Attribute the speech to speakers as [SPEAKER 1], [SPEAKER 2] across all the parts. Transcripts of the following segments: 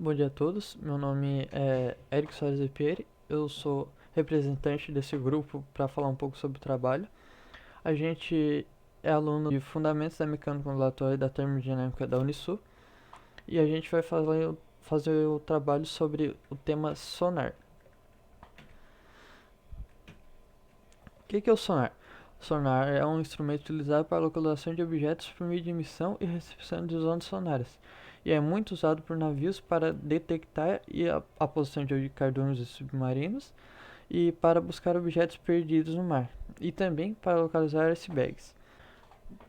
[SPEAKER 1] Bom dia a todos, meu nome é Eric Soares de Pieri, eu sou representante desse grupo para falar um pouco sobre o trabalho. A gente é aluno de Fundamentos da Mecânica Ondulatória e da Termodinâmica da Unisul e a gente vai fazer o trabalho sobre o tema sonar. O que é o sonar? O sonar é um instrumento utilizado para a localização de objetos por meio de emissão e recepção de ondas sonoras, e é muito usado por navios para detectar a posição de cardumes e submarinos e para buscar objetos perdidos no mar, e também para localizar icebergs.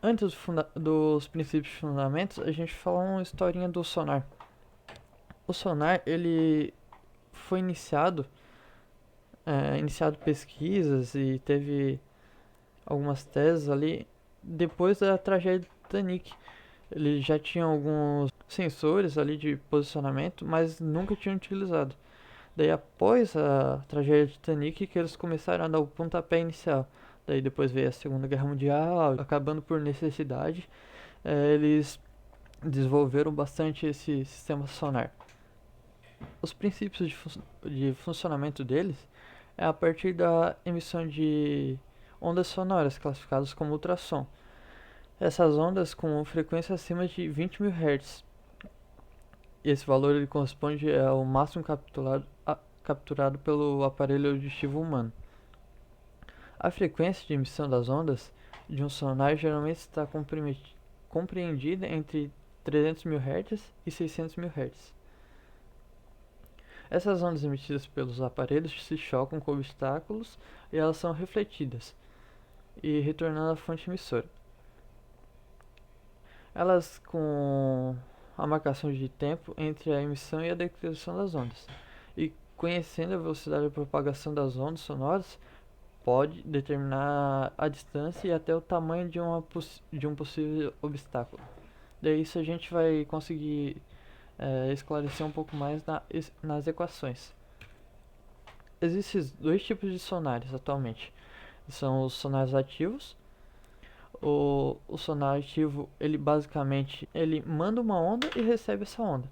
[SPEAKER 1] Antes dos princípios e fundamentos, a gente fala uma historinha do sonar. O sonar ele foi iniciado pesquisas e teve algumas teses ali depois da tragédia do Titanic. Ele já tinha alguns sensores ali de posicionamento, mas nunca tinham utilizado. Daí após a tragédia do Titanic que eles começaram a dar o pontapé inicial. Daí depois veio a Segunda Guerra Mundial, acabando por necessidade, eles desenvolveram bastante esse sistema sonar. Os princípios de funcionamento deles é a partir da emissão de ondas sonoras, classificadas como ultrassom. Essas ondas com frequência acima de 20.000 Hz. Esse valor ele corresponde ao máximo capturado pelo aparelho auditivo humano. A frequência de emissão das ondas de um sonar geralmente está compreendida entre 300.000 Hz e 600.000 Hz. Essas ondas emitidas pelos aparelhos se chocam com obstáculos e elas são refletidas e retornando à fonte emissora. Elas com a marcação de tempo entre a emissão e a detecção das ondas. E conhecendo a velocidade de propagação das ondas sonoras, pode determinar a distância e até o tamanho de um possível obstáculo. Daí isso a gente vai conseguir esclarecer um pouco mais nas equações. Existem dois tipos de sonares atualmente. São os sonares ativos. O sonar ativo, ele basicamente ele manda uma onda e recebe essa onda.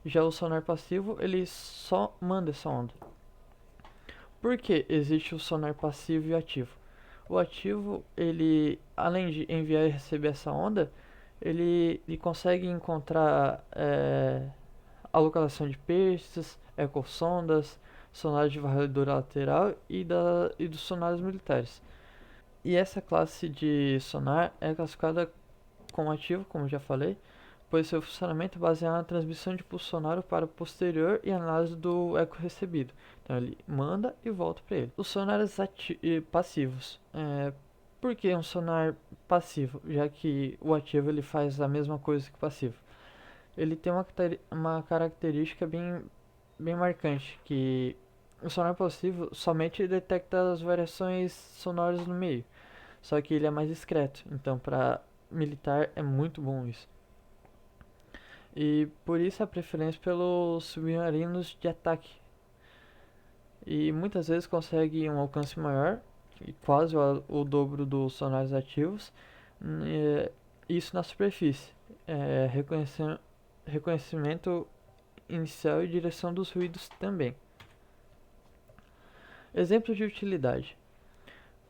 [SPEAKER 1] Já o sonar passivo, ele só manda essa onda. Por que existe o sonar passivo e ativo? O ativo, ele além de enviar e receber essa onda, ele consegue encontrar a localização de peixes, ecossondas, sonares de varredura lateral e dos sonares militares. E essa classe de sonar é classificada como ativo, como já falei, pois seu funcionamento é baseado na transmissão de pulso sonoro para o posterior e análise do eco recebido. Então ele manda e volta para ele. Os sonares passivos. Por que um sonar passivo? Já que o ativo ele faz a mesma coisa que o passivo. Ele tem uma característica bem marcante, que o sonar passivo somente detecta as variações sonoras no meio, só que ele é mais discreto, então para militar é muito bom isso. E por isso a preferência pelos submarinos de ataque. E muitas vezes consegue um alcance maior, e quase o dobro dos sonares ativos, isso na superfície, reconhecimento inicial e direção dos ruídos também. Exemplos de utilidade.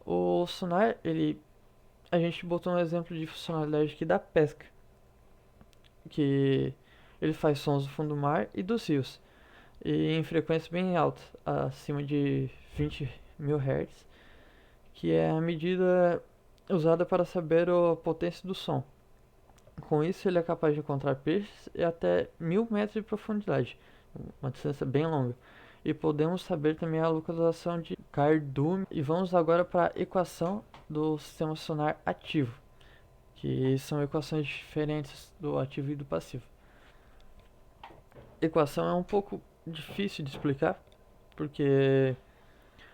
[SPEAKER 1] O sonar, a gente botou um exemplo de funcionalidade aqui da pesca, que ele faz sons do fundo do mar e dos rios, e em frequência bem alta, acima de 20.000 Hz, que é a medida usada para saber a potência do som. Com isso, ele é capaz de encontrar peixes e até 1.000 metros de profundidade, uma distância bem longa. E podemos saber também a localização de cardume. E vamos agora para a equação do sistema sonar ativo, que são equações diferentes do ativo e do passivo. A equação é um pouco difícil de explicar, porque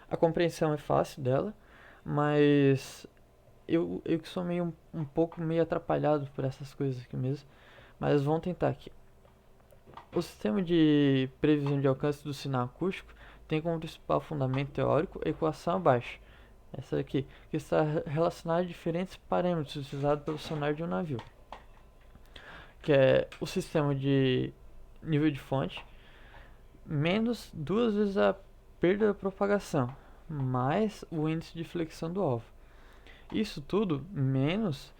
[SPEAKER 1] a compreensão é fácil dela, mas eu que sou um pouco meio atrapalhado por essas coisas aqui mesmo, mas vamos tentar aqui. O sistema de previsão de alcance do sinal acústico tem como principal fundamento teórico a equação abaixo, essa aqui, que está relacionada a diferentes parâmetros utilizados pelo sonar de um navio, que é o sistema de nível de fonte, menos 2 vezes a perda da propagação, mais o índice de flexão do alvo. Isso tudo menos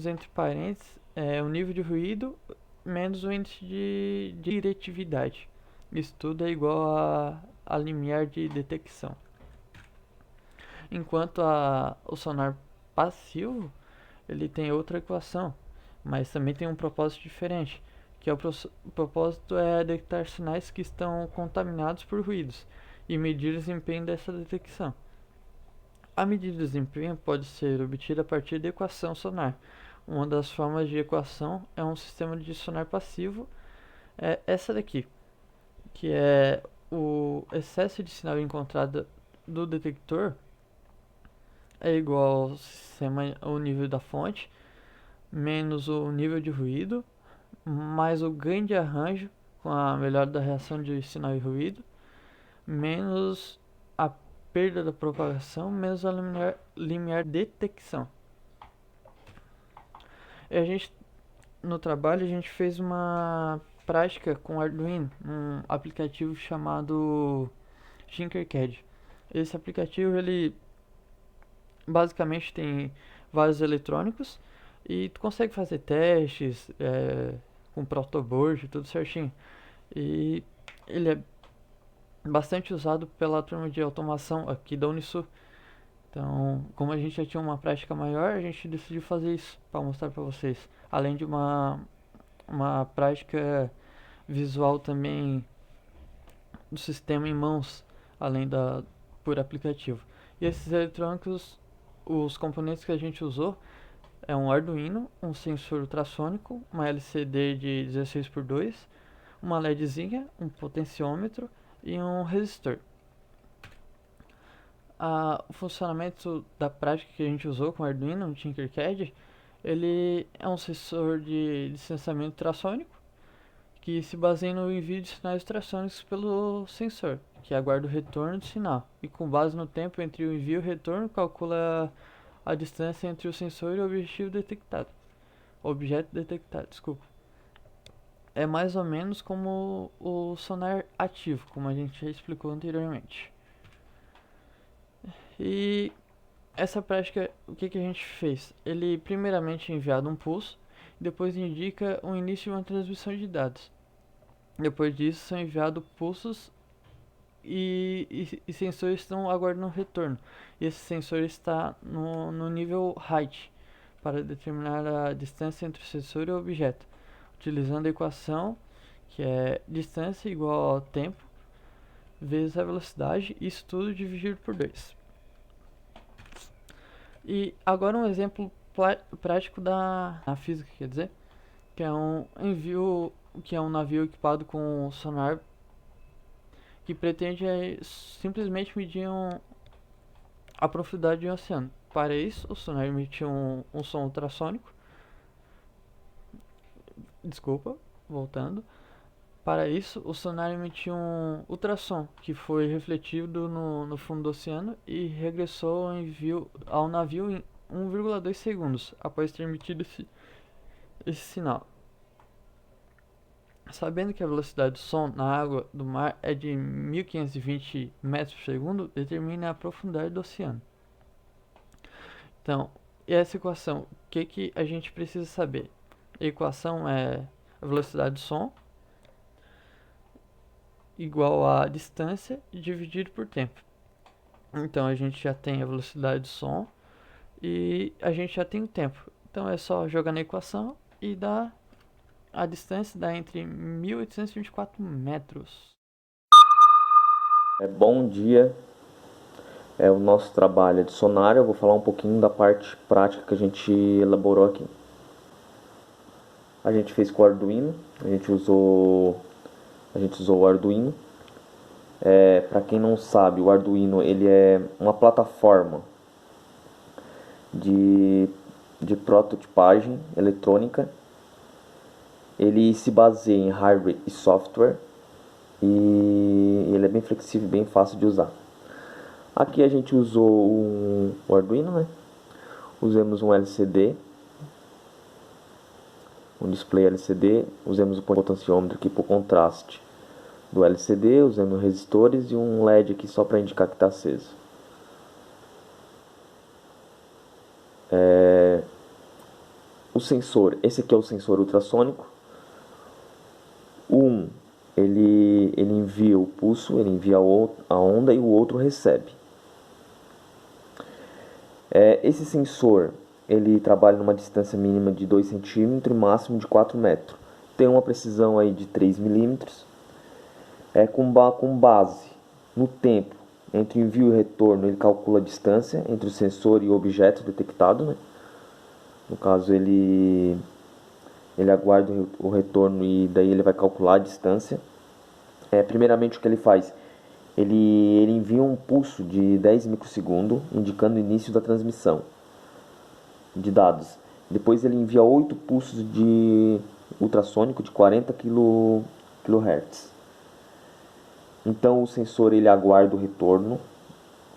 [SPEAKER 1] entre parênteses, o nível de ruído, menos o índice de diretividade. Isso tudo é igual a limiar de detecção. Enquanto o sonar passivo, ele tem outra equação, mas também tem um propósito diferente, que o propósito é detectar sinais que estão contaminados por ruídos e medir o desempenho dessa detecção. A medida de desempenho pode ser obtida a partir da equação sonar. Uma das formas de equação é um sistema de sonar passivo, é essa daqui, que é o excesso de sinal encontrado do detector é igual ao nível da fonte menos o nível de ruído mais o ganho de arranjo com a melhora da reação de sinal e ruído menos a perda da propagação menos a limiar detecção. E a gente no trabalho a gente fez uma prática com Arduino, um aplicativo chamado Tinkercad. Esse aplicativo ele basicamente tem vários eletrônicos e tu consegue fazer testes com protoboard, tudo certinho. E ele é bastante usado pela turma de automação aqui da Unisul. Então, como a gente já tinha uma prática maior, a gente decidiu fazer isso para mostrar para vocês. Além de uma prática visual também do sistema em mãos, além da por aplicativo. E esses eletrônicos, os componentes que a gente usou é um Arduino, um sensor ultrassônico, uma LCD de 16x2, uma LEDzinha, um potenciômetro e um resistor. O funcionamento da prática que a gente usou com o Arduino no Tinkercad, ele é um sensor de distanciamento ultrassônico que se baseia no envio de sinais ultrassônicos pelo sensor, que aguarda o retorno do sinal, e com base no tempo entre o envio e o retorno calcula a distância entre o sensor e o objeto detectado, desculpa. É mais ou menos como o sonar ativo, como a gente já explicou anteriormente. E essa prática, o que a gente fez? Ele primeiramente é enviado um pulso, depois indica o início de uma transmissão de dados. Depois disso são enviados pulsos e sensores estão aguardando um retorno. E esse sensor está no nível height para determinar a distância entre o sensor e o objeto, utilizando a equação que é distância igual ao tempo vezes a velocidade, isso tudo dividido por 2. E agora um exemplo prático da física, quer dizer, que é um navio equipado com sonar que pretende simplesmente medir a profundidade de um oceano. Para isso, o sonar emite um som ultrassônico. Desculpa, voltando. Para isso, o sonar emitiu um ultrassom que foi refletido no fundo do oceano e regressou ao navio em 1,2 segundos após ter emitido esse sinal. Sabendo que a velocidade do som na água do mar é de 1520 metros por segundo, determine a profundidade do oceano. Então, e essa equação, o que a gente precisa saber? A equação é a velocidade do som igual a distância dividido por tempo. Então a gente já tem a velocidade do som e a gente já tem o tempo. Então é só jogar na equação e a distância dá entre 1824 metros.
[SPEAKER 2] Bom dia, o nosso trabalho é de sonar. Eu vou falar um pouquinho da parte prática que a gente elaborou aqui. A gente fez com o Arduino, a gente usou o Arduino. Para quem não sabe, o Arduino ele é uma plataforma de prototipagem eletrônica. Ele se baseia em hardware e software e ele é bem flexível e bem fácil de usar. Aqui a gente usou o Arduino, né? Usamos um LCD, um display LCD, usamos o potenciômetro aqui por contraste do LCD, usando resistores e um LED aqui só para indicar que está aceso. O sensor, esse aqui é o sensor ultrassônico. Um, ele envia o pulso, ele envia a onda e o outro recebe. Esse sensor, ele trabalha numa distância mínima de 2 cm e máximo de 4 metros. Tem uma precisão aí de 3 milímetros. Com base no tempo entre envio e retorno, ele calcula a distância entre o sensor e o objeto detectado, né? No caso, ele aguarda o retorno e daí ele vai calcular a distância. Primeiramente, o que ele faz? Ele envia um pulso de 10 microsegundos, indicando o início da transmissão de dados. Depois ele envia 8 pulsos de ultrassônico de 40 kHz. Então o sensor ele aguarda o retorno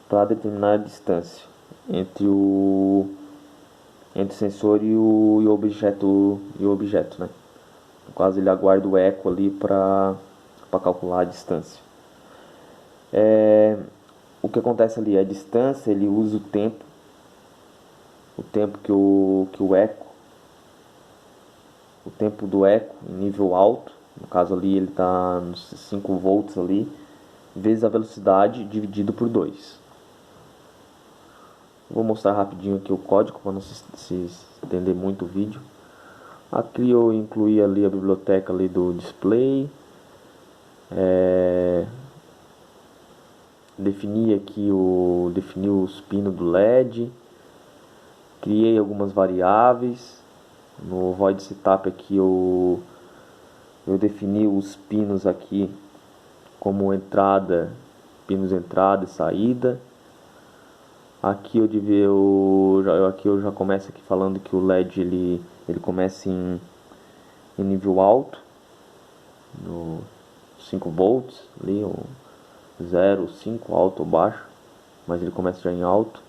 [SPEAKER 2] para determinar a distância entre o sensor e o objeto, né? No caso, ele aguarda o eco ali para calcular a distância. O que acontece ali? A distância, ele usa o tempo que o eco, o tempo do eco em nível alto, no caso ali ele está nos 5 volts ali, vezes a velocidade dividido por 2. Vou mostrar rapidinho aqui o código para não se estender muito o vídeo. Aqui eu incluí ali a biblioteca ali do display. Defini os pinos do LED. Criei algumas variáveis. No void setup aqui eu defini os pinos aqui como entrada, pinos entrada e saída. Aqui eu já começo aqui falando que o LED ele começa em nível alto, no 5 volts ali, ou 0, 5, alto ou baixo, mas ele começa já em alto.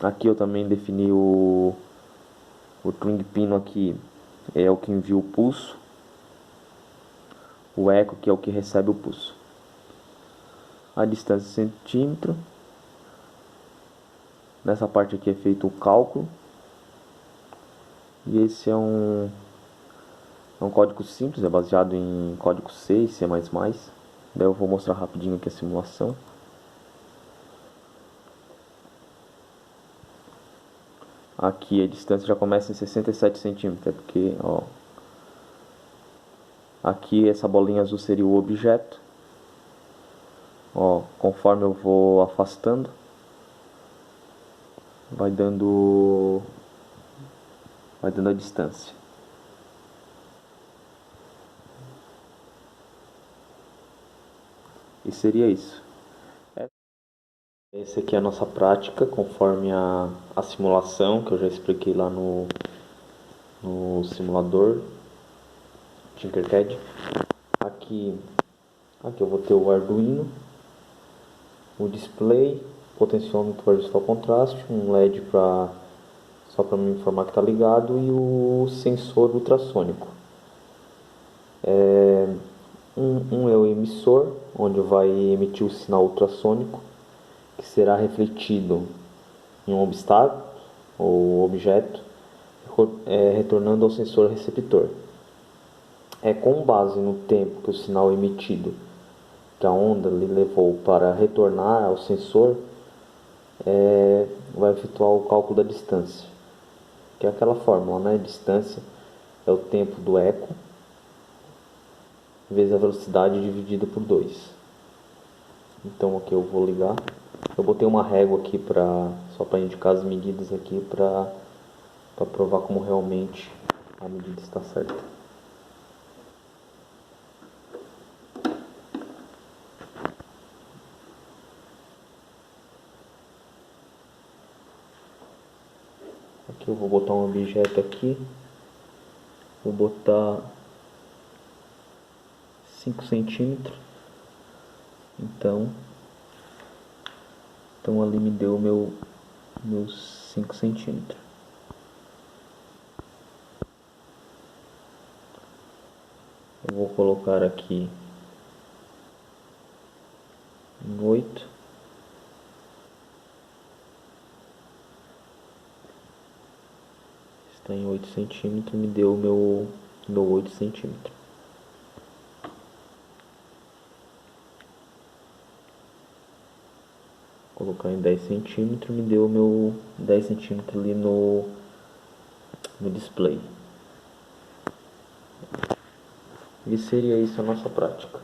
[SPEAKER 2] Aqui eu também defini o string pino aqui, é o que envia o pulso, o eco que é o que recebe o pulso. A distância centímetro. Nessa parte aqui é feito o cálculo. E esse é um código simples, é baseado em código C e C++. Daí eu vou mostrar rapidinho aqui a simulação. Aqui a distância já começa em 67 centímetros, é porque, ó, aqui essa bolinha azul seria o objeto. Ó, conforme eu vou afastando, vai dando a distância. E seria isso. Essa aqui é a nossa prática, conforme a simulação que eu já expliquei lá no simulador Tinkercad. Aqui eu vou ter o Arduino, o display, potenciômetro para ajustar o contraste, um LED só para me informar que está ligado e o sensor ultrassônico. Um é o emissor, onde vai emitir o sinal ultrassônico, que será refletido em um obstáculo ou objeto, retornando ao sensor receptor. Com base no tempo que o sinal emitido, que a onda lhe levou para retornar ao sensor, vai efetuar o cálculo da distância, que é aquela fórmula, né? Distância é o tempo do eco vezes a velocidade dividida por 2. Então aqui eu vou ligar. Eu botei uma régua aqui só para indicar as medidas aqui para provar como realmente a medida está certa. Aqui eu vou botar um objeto aqui. Vou botar 5 centímetros. Então ali me deu meus 5 centímetros. Eu vou colocar aqui em 8. Está em 8 centímetros, me deu meu 8 centímetros. Colocar em 10 centímetros, me deu meu 10 centímetros ali no display. E seria isso a nossa prática.